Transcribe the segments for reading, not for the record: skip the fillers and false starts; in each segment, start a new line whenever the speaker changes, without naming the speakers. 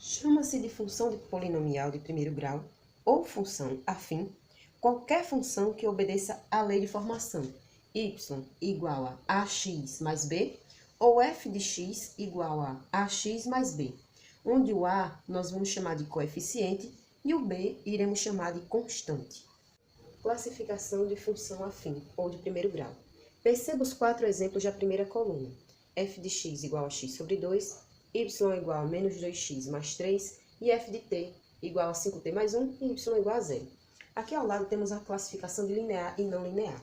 Chama-se de função de polinomial de primeiro grau ou função afim qualquer função que obedeça à lei de formação y igual a ax mais b ou f de x igual a ax mais b, onde o a nós vamos chamar de coeficiente e o b iremos chamar de constante. Classificação de função afim ou de primeiro grau. Perceba os 4 exemplos da primeira coluna. F de x igual a x sobre 2, y igual a menos 2x mais 3 e f de t igual a 5t mais 1 e y igual a 0. Aqui ao lado temos a classificação de linear e não linear.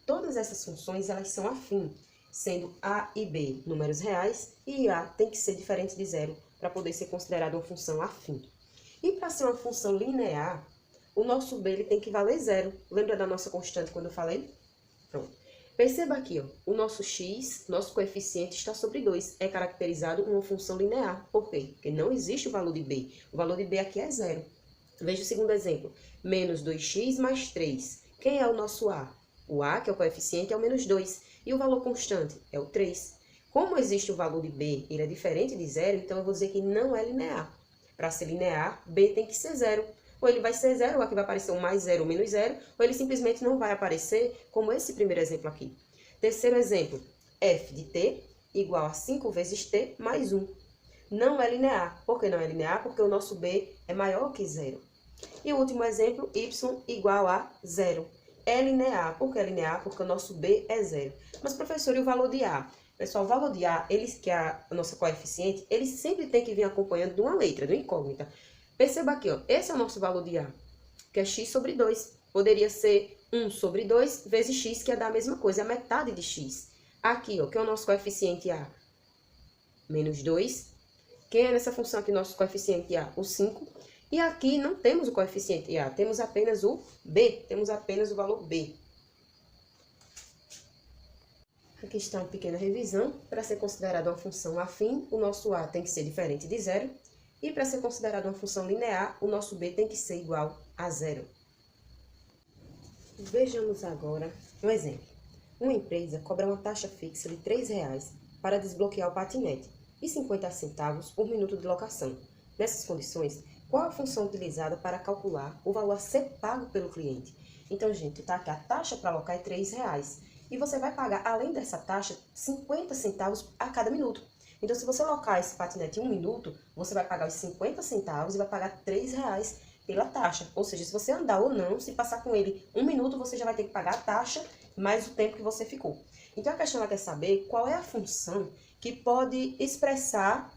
Todas essas funções elas são afim, sendo a e b números reais e a tem que ser diferente de zero para poder ser considerada uma função afim. E para ser uma função linear, o nosso b ele tem que valer zero. Lembra da nossa constante quando eu falei? Pronto. Perceba aqui, ó, o nosso x, nosso coeficiente está sobre 2. É caracterizado uma função linear. Por quê? Porque não existe o valor de b. O valor de b aqui é zero. Veja o segundo exemplo. Menos 2x mais 3. Quem é o nosso a? O a, que é o coeficiente, é o menos 2. E o valor constante é o 3. Como existe o valor de b, ele é diferente de zero, então eu vou dizer que não é linear. Para ser linear, b tem que ser zero. Ou ele vai ser zero, ou aqui vai aparecer um mais zero ou menos zero, ou ele simplesmente não vai aparecer, como esse primeiro exemplo aqui. Terceiro exemplo, f de t igual a 5 vezes t mais 1. Não é linear. Por que não é linear? Porque o nosso b é maior que zero. E o último exemplo, y igual a zero. É linear. Por que é linear? Porque o nosso b é zero. Mas, professor, e o valor de a? Pessoal, o valor de a, que é a nossa coeficiente, ele sempre tem que vir acompanhado de uma letra, de uma incógnita. Perceba aqui, ó, esse é o nosso valor de a, que é x sobre 2. Poderia ser 1 sobre 2 vezes x, que é dar a mesma coisa, é a metade de x. Aqui, ó, que é o nosso coeficiente a? Menos 2. Quem é nessa função aqui, nosso coeficiente a? O 5. E aqui não temos o coeficiente a, temos apenas o b, temos apenas o valor b. Aqui está uma pequena revisão. Para ser considerada uma função afim, o nosso a tem que ser diferente de zero. E para ser considerada uma função linear, o nosso b tem que ser igual a zero. Vejamos agora um exemplo. Uma empresa cobra uma taxa fixa de R$ 3,00 para desbloquear o patinete e 50 centavos por minuto de locação. Nessas condições, qual a função utilizada para calcular o valor a ser pago pelo cliente? Então, gente, tá aqui a taxa para alocar é R$ 3,00 e você vai pagar, além dessa taxa, 50 centavos a cada minuto. Então, se você alocar esse patinete em 1 minuto, você vai pagar os 50 centavos e vai pagar R$ 3,00 pela taxa. Ou seja, se você andar ou não, se passar com ele 1 minuto, você já vai ter que pagar a taxa mais o tempo que você ficou. Então, a questão ela quer saber qual é a função que pode expressar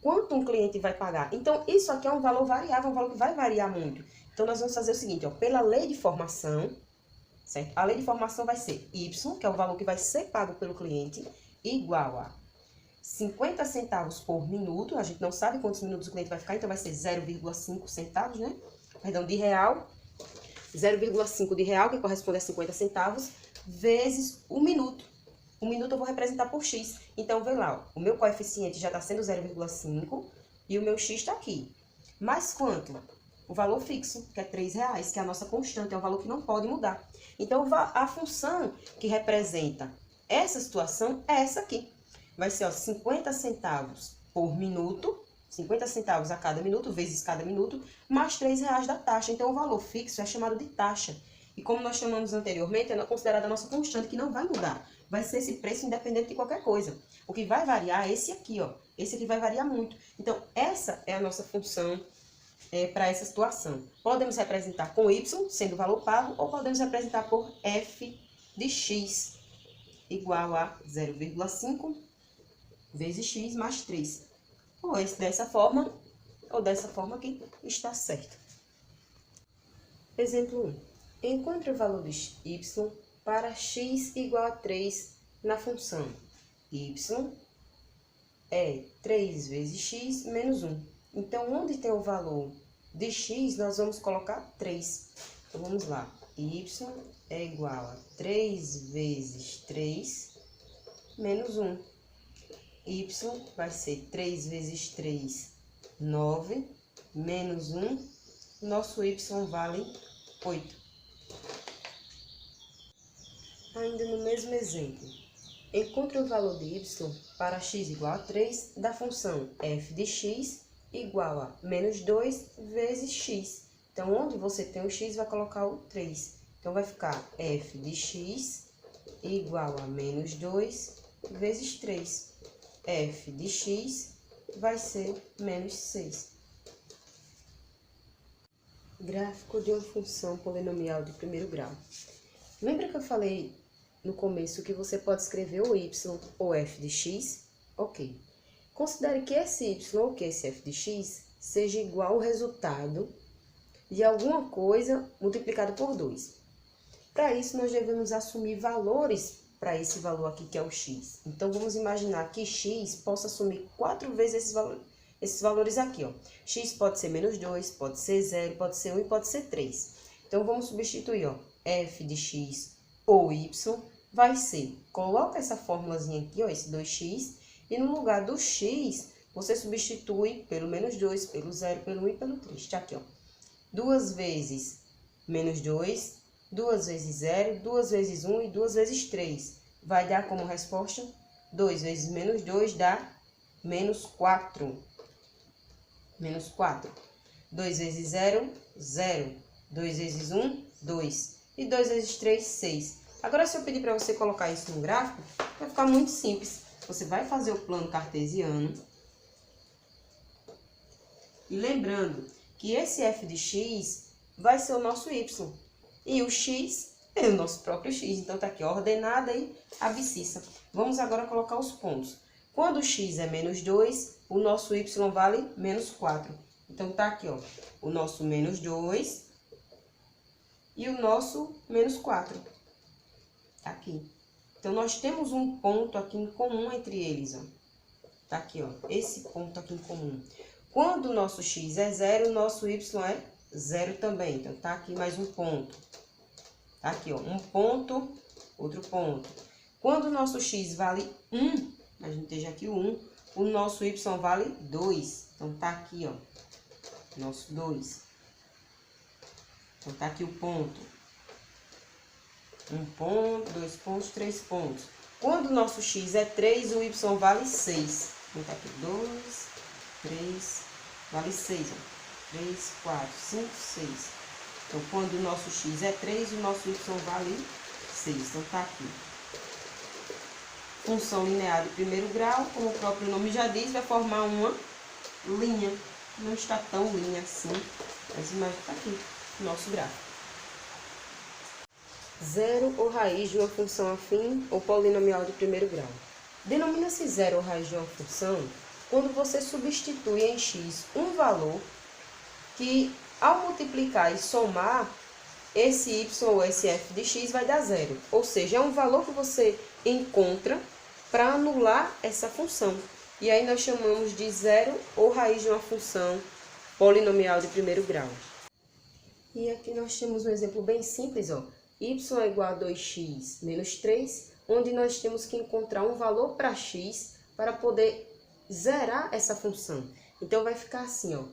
quanto um cliente vai pagar. Então, isso aqui é um valor variável, um valor que vai variar muito. Então, nós vamos fazer o seguinte, ó, pela lei de formação, certo? A lei de formação vai ser y, que é o valor que vai ser pago pelo cliente, igual a 50 centavos por minuto, a gente não sabe quantos minutos o cliente vai ficar, então vai ser 0,5 centavos, né? Perdão, de real. 0,5 de real, que corresponde a 50 centavos, vezes o minuto. O minuto eu vou representar por x. Então, vê lá, ó, o meu coeficiente já está sendo 0,5 e o meu x está aqui. Mais quanto? O valor fixo, que é R$ 3,00, que é a nossa constante, é um valor que não pode mudar. Então, a função que representa essa situação é essa aqui. Vai ser, ó, 50 centavos por minuto, 50 centavos a cada minuto, vezes cada minuto, mais R$ 3,00 da taxa. Então, o valor fixo é chamado de taxa. E como nós chamamos anteriormente, é considerada a nossa constante, que não vai mudar. Vai ser esse preço independente de qualquer coisa. O que vai variar é esse aqui, ó. Esse aqui vai variar muito. Então, essa é a nossa função para essa situação. Podemos representar com y, sendo o valor pago, ou podemos representar por f de x, igual a 0,5 vezes x mais 3. Ou dessa forma, ou dessa forma que está certo. Exemplo 1. Encontre o valor de y para x igual a 3 na função y é 3 vezes x menos 1. Então, onde tem o valor de x, nós vamos colocar 3. Então, vamos lá. Y é igual a 3 vezes 3 menos 1. Y vai ser 3 vezes 3, 9, menos 1. Nosso y vale 8. Ainda no mesmo exemplo, encontre o valor de y para x igual a 3 da função f de x igual a menos 2 vezes x. Então, onde você tem o x, vai colocar o 3. Então, vai ficar f de x igual a menos 2 vezes 3. F de x vai ser menos 6. Gráfico de uma função polinomial de primeiro grau. Lembra que eu falei no começo que você pode escrever o y ou f de x? Ok. Considere que esse y ou que esse f de x seja igual ao resultado de alguma coisa multiplicado por 2. Para isso, nós devemos assumir valores para esse valor aqui, que é o x. Então, vamos imaginar que x possa assumir 4 vezes esses valores aqui, ó. X pode ser menos 2, pode ser 0, pode ser 1 e pode ser 3. Então, vamos substituir, ó, f de x ou y vai ser, coloca essa formulazinha aqui, ó, esse 2x, e no lugar do x, você substitui pelo menos 2, pelo 0, pelo 1 e pelo 3. Tá aqui, ó. 2 vezes menos 2, 2 vezes 0, 2 vezes 1 e 2 vezes 3. Vai dar como resposta 2 vezes menos 2 dá menos 4. Menos 4. 2 vezes 0, 0. 2 vezes 1, 2. E 2 vezes 3, 6. Agora, se eu pedir para você colocar isso no gráfico, vai ficar muito simples. Você vai fazer o plano cartesiano. E lembrando que esse f de x vai ser o nosso y. E o x é o nosso próprio x. Então, tá aqui, ordenada e abscissa. Vamos agora colocar os pontos. Quando o x é menos 2, o nosso y vale menos 4. Então, tá aqui, ó, o nosso menos 2 e o nosso menos 4. Tá aqui. Então, nós temos um ponto aqui em comum entre eles, ó. Tá aqui, ó, esse ponto aqui em comum. Quando o nosso x é 0, o nosso y é 0 também. Então, tá aqui mais um ponto. Tá aqui, ó, um ponto, outro ponto. Quando o nosso x vale 1, a gente esteja aqui o 1, o nosso y vale 2. Então, tá aqui, ó, nosso 2. Então, tá aqui o ponto. Um ponto, 2 pontos, 3 pontos. Quando o nosso x é 3, o y vale 6. Então, tá aqui 2, 3, vale 6, ó. 3, 4, 5, 6. Então, quando o nosso x é 3, o nosso y vale 6. Então, tá aqui. Função linear de primeiro grau, como o próprio nome já diz, vai formar uma linha. Não está tão linha assim, mas imagina, tá aqui o nosso gráfico. Zero ou raiz de uma função afim ou polinomial de primeiro grau. Denomina-se zero ou raiz de uma função quando você substitui em x um valor que, ao multiplicar e somar, esse y ou esse f de x vai dar zero. Ou seja, é um valor que você encontra para anular essa função. E aí nós chamamos de zero ou raiz de uma função polinomial de primeiro grau. E aqui nós temos um exemplo bem simples, ó. Y é igual a 2x menos 3, onde nós temos que encontrar um valor para x para poder zerar essa função. Então, vai ficar assim, ó.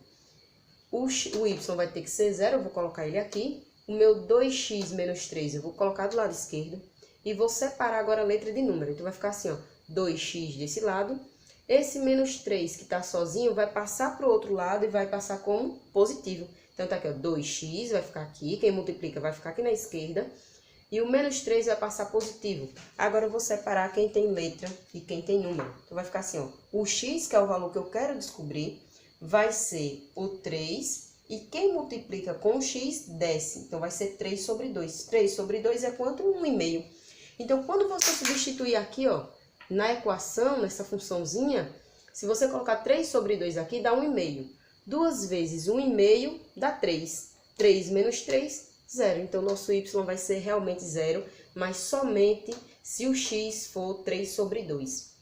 O y vai ter que ser 0, eu vou colocar ele aqui. O meu 2x menos 3 eu vou colocar do lado esquerdo. E vou separar agora a letra de número. Então, vai ficar assim, ó. 2x desse lado. Esse menos 3 que está sozinho vai passar para o outro lado e vai passar como positivo. Então, tá aqui, ó, 2x vai ficar aqui, quem multiplica vai ficar aqui na esquerda, e o menos 3 vai passar positivo. Agora, eu vou separar quem tem letra e quem tem número. Então, vai ficar assim, ó, o x, que é o valor que eu quero descobrir, vai ser o 3, e quem multiplica com o x, desce. Então, vai ser 3 sobre 2. 3 sobre 2 é quanto? 1,5. Então, quando você substituir aqui, ó, na equação, nessa funçãozinha, se você colocar 3 sobre 2 aqui, dá 1,5. 2 vezes 1,5 dá 3. 3 menos 3, 0. Então, nosso y vai ser realmente 0, mas somente se o x for 3 sobre 2.